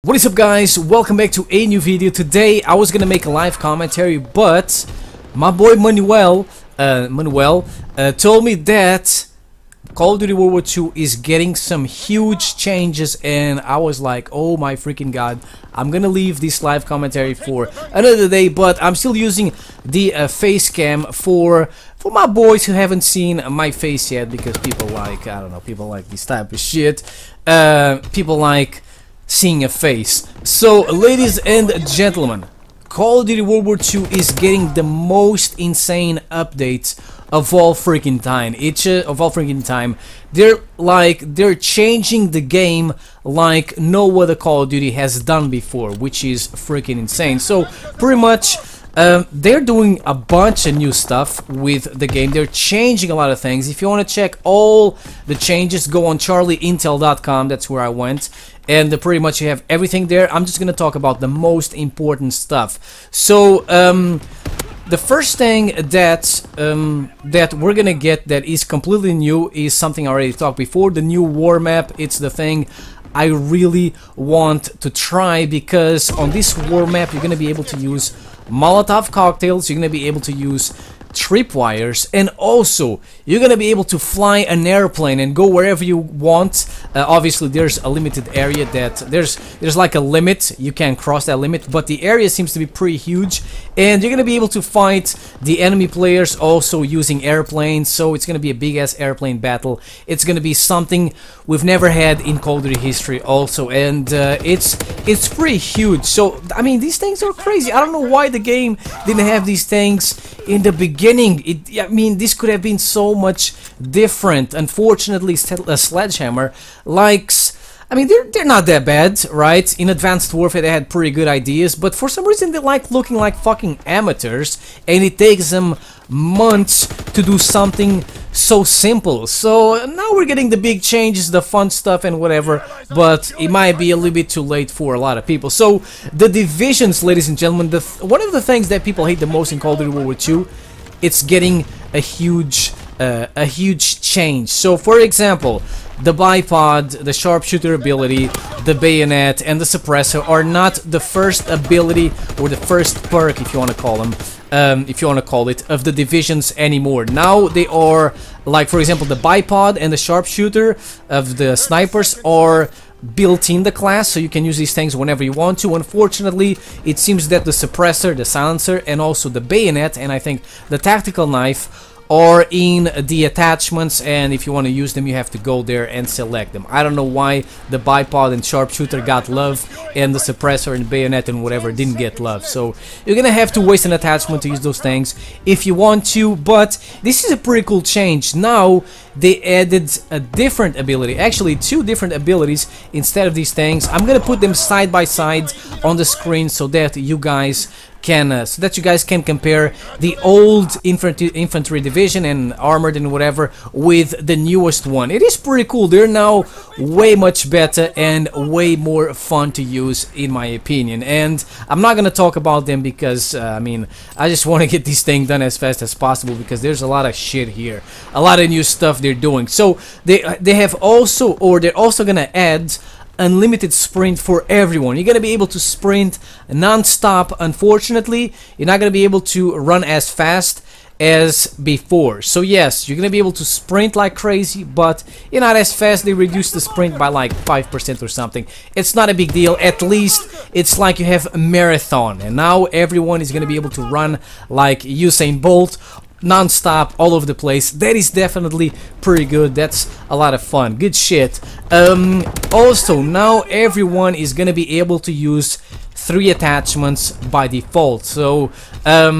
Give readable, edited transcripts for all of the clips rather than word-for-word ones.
What is up, guys? Welcome back to a new video. Today I was gonna make a live commentary, but my boy Manuel told me that Call of Duty World War II is getting some huge changes, and I was like, oh my freaking god, I'm gonna leave this live commentary for another day. But I'm still using the face cam for my boys who haven't seen my face yet, because people like, I don't know, people like this type of shit. People like seeing a face. So, ladies and gentlemen, Call of Duty World War II is getting the most insane updates of all freaking time. They're changing the game like no other Call of Duty has done before, which is freaking insane. So pretty much they're doing a bunch of new stuff with the game. They're changing a lot of things. If you want to check all the changes, go on charlieintel.com. That's where I went, and pretty much you have everything there. I'm just gonna talk about the most important stuff. So the first thing that we're gonna get that is completely new is something I already talked before. The new war map. It's the thing I really want to try, because on this war map you're gonna be able to use Molotov cocktails, you're gonna be able to use tripwires, and also you're gonna be able to fly an airplane and go wherever you want. Obviously there's a limited area, that there's like a limit, you can't cross that limit, but the area seems to be pretty huge, and you're gonna be able to fight the enemy players also using airplanes. So it's gonna be a big ass airplane battle. It's gonna be something we've never had in Call of Duty history also, and it's pretty huge. So I mean, these things are crazy. I don't know why the game didn't have these things in the beginning. I mean, this could have been so much different. Unfortunately, Sledgehammer likes, I mean, they're not that bad, right? In Advanced Warfare they had pretty good ideas, but for some reason they like looking like fucking amateurs, and it takes them months to do something so simple. So now we're getting the big changes, the fun stuff and whatever, but it might be a little bit too late for a lot of people. So the divisions, ladies and gentlemen, one of the things that people hate the most in Call of Duty World War II, it's getting a huge change. So for example, the bipod, the sharpshooter ability, the bayonet, and the suppressor are not the first ability or the first perk, if you want to call them, if you want to call it, of the divisions anymore. Now they are, like for example, the bipod and the sharpshooter of the snipers are built in the class, so you can use these things whenever you want to. Unfortunately, it seems that the suppressor, the silencer, and also the bayonet, and I think the tactical knife, are in the attachments, and if you want to use them you have to go there and select them. I don't know why the bipod and sharpshooter got love and the suppressor and bayonet and whatever didn't get love. So you're gonna have to waste an attachment to use those things if you want to, but this is a pretty cool change. Now they added a different ability, actually two different abilities instead of these things. I'm gonna put them side by side on the screen so that you guys can compare the old infantry division and armored and whatever with the newest one. It is pretty cool. They're now way much better and way more fun to use, in my opinion. And I'm not gonna talk about them because I mean, I just want to get this thing done as fast as possible, because there's a lot of shit here, a lot of new stuff they're doing. So they have also, or they're also gonna add unlimited sprint for everyone. You're gonna be able to sprint non-stop. Unfortunately, you're not gonna be able to run as fast as before. So yes, you're gonna be able to sprint like crazy, but you're not as fast. They reduced the sprint by like 5% or something. It's not a big deal. At least it's like you have a marathon, and now everyone is gonna be able to run like Usain Bolt, non-stop, all over the place. That is definitely pretty good. That's a lot of fun. Good shit. Also, now everyone is gonna be able to use 3 attachments by default. So I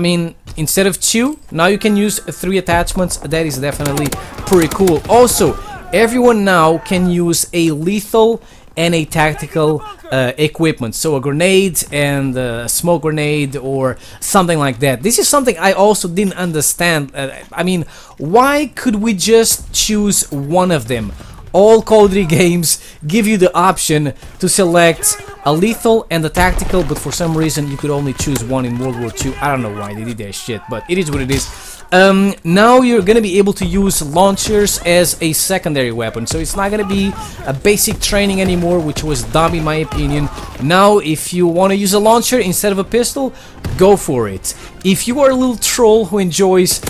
mean, instead of 2, now you can use 3 attachments. That is definitely pretty cool. Also, everyone now can use a lethal and a tactical equipment, so a grenade and a smoke grenade or something like that. This is something I also didn't understand. I mean, why could we just choose one of them? All Call of Duty games give you the option to select a lethal and a tactical, but for some reason you could only choose one in World War II. I don't know why they did that shit, but it is what it is. Now you're gonna be able to use launchers as a secondary weapon, so it's not gonna be a basic training anymore, which was dumb in my opinion. Now if you want to use a launcher instead of a pistol, go for it. If you are a little troll who enjoys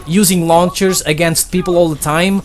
using launchers against people all the time,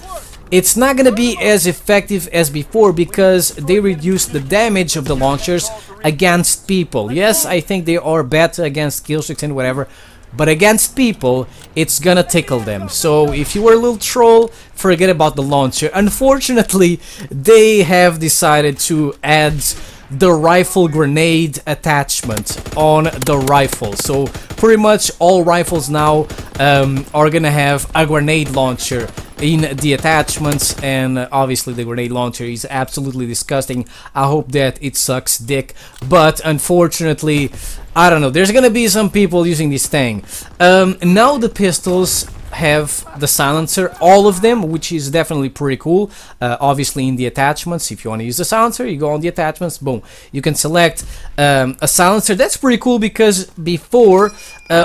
it's not gonna be as effective as before because they reduce the damage of the launchers against people. Yes, I think they are better against killstreaks and whatever, but against people, it's gonna tickle them. So if you were a little troll, forget about the launcher. Unfortunately, they have decided to add the rifle grenade attachment on the rifle. So pretty much all rifles now are gonna have a grenade launcher in the attachments, and obviously the grenade launcher is absolutely disgusting. I hope that it sucks dick, but unfortunately, I don't know, there's gonna be some people using this thing. Now the pistols have the silencer, all of them, which is definitely pretty cool. Obviously in the attachments, if you want to use the silencer, you go on the attachments, boom, you can select a silencer. That's pretty cool because before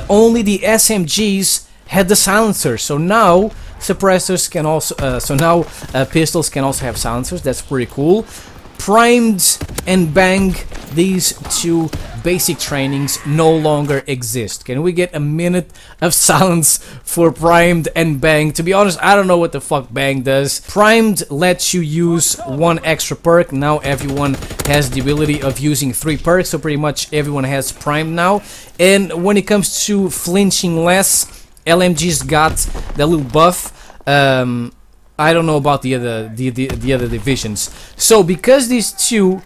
only the SMGs had the silencer, so now suppressors can also pistols can also have silencers. That's pretty cool. Primed and bang, these two basic trainings no longer exist. Can we get a minute of silence for primed and bang? To be honest, I don't know what the fuck bang does. Primed lets you use one extra perk. Now everyone has the ability of using 3 perks, so pretty much everyone has primed now. And when it comes to flinching less, LMG's got the little buff. I don't know about the other divisions. So because these two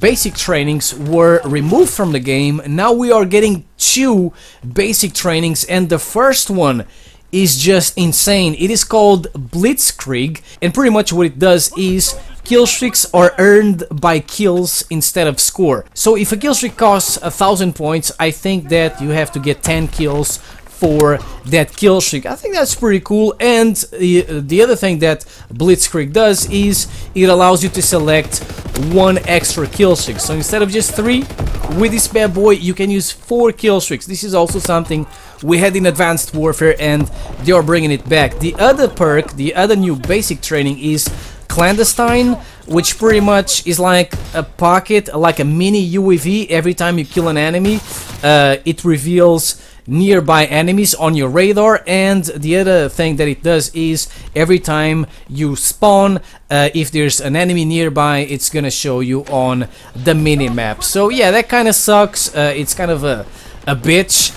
basic trainings were removed from the game, now we are getting 2 basic trainings, and the first one is just insane. It is called Blitzkrieg, and pretty much what it does is kill streaks are earned by kills instead of score. So if a kill streak costs 1,000 points, I think that you have to get 10 kills for that kill streak. I think that's pretty cool. And the other thing that Blitzkrieg does is it allows you to select 1 extra kill streak. So instead of just 3, with this bad boy you can use 4 kill streaks. This is also something we had in Advanced Warfare, and they are bringing it back. The other perk, the other new basic training is Clandestine, which pretty much is like a pocket, like a mini UAV. Every time you kill an enemy, it reveals nearby enemies on your radar. And the other thing that it does is every time you spawn, if there's an enemy nearby, it's gonna show you on the mini-map. So yeah, that kind of sucks. It's kind of a bitch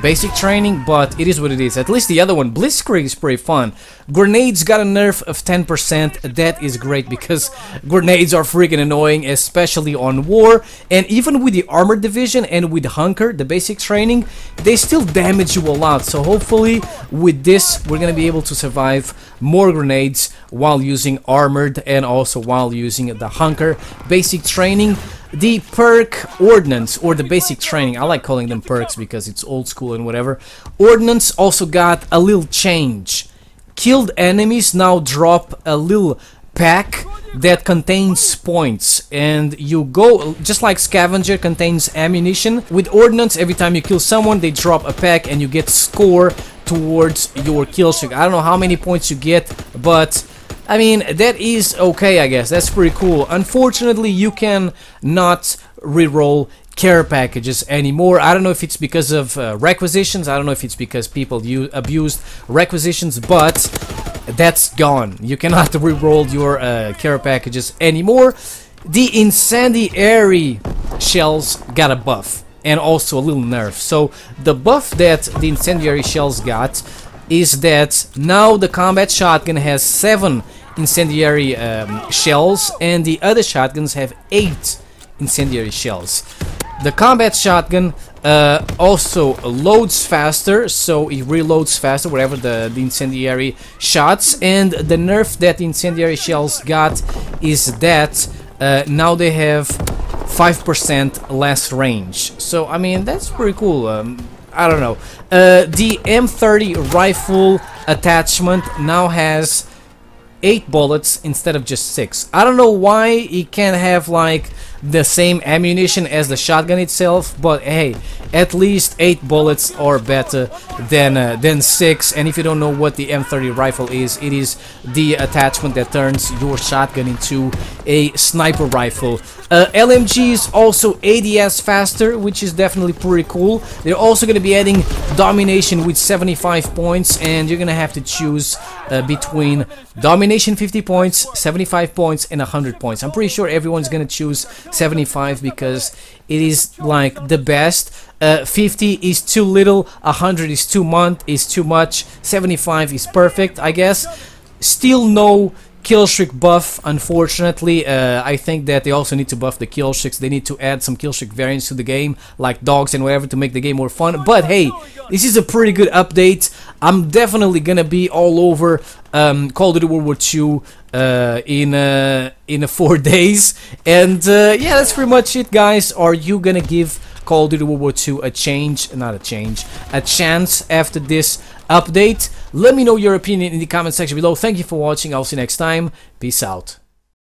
basic training, but it is what it is. At least the other one, Blitzkrieg, is pretty fun. Grenades got a nerf of 10%. That is great because grenades are freaking annoying, especially on war. And even with the armored division and with Hunker, the basic training, they still damage you a lot. So hopefully with this we're gonna be able to survive more grenades while using armored and also while using the Hunker basic training. The perk ordnance, or the basic training, I like calling them perks because it's old school and whatever. Ordnance also got a little change. Killed enemies now drop a little pack that contains points, and you go just like Scavenger contains ammunition. With Ordnance, every time you kill someone, they drop a pack and you get score towards your kill streak. I don't know how many points you get, but I mean, that is okay, I guess. That's pretty cool. Unfortunately, you can not reroll care packages anymore. I don't know if it's because of requisitions. I don't know if it's because people abused requisitions, but that's gone. You cannot reroll your care packages anymore. The incendiary shells got a buff and also a little nerf. So the buff that the incendiary shells got is that now the combat shotgun has 7 incendiary shells, and the other shotguns have 8 incendiary shells. The combat shotgun also loads faster, so it reloads faster whatever the incendiary shots. And the nerf that the incendiary shells got is that now they have 5% less range. So I mean, that's pretty cool. I don't know. The M30 rifle attachment now has 8 bullets instead of just 6. I don't know why it can't have like the same ammunition as the shotgun itself, but hey, at least 8 bullets are better than 6. And if you don't know what the M30 rifle is, it is the attachment that turns your shotgun into a sniper rifle. LMG is also ADS faster, which is definitely pretty cool. They're also going to be adding domination with 75 points, and you're going to have to choose between domination 50 points, 75 points, and 100 points. I'm pretty sure everyone's going to choose 75 because it is like the best. 50 is too little, 100 is too much, 75 is perfect, I guess. Still no kill streak buff, unfortunately. I think that they also need to buff the kill streaks. They need to add some kill streak variants to the game, like dogs and whatever, to make the game more fun. But hey, this is a pretty good update. I'm definitely gonna be all over Call of Duty World War II in 4 days. And yeah, that's pretty much it, guys. Are you gonna give Call of Duty World War II a chance after this update? Let me know your opinion in the comment section below. Thank you for watching. I'll see you next time. Peace out.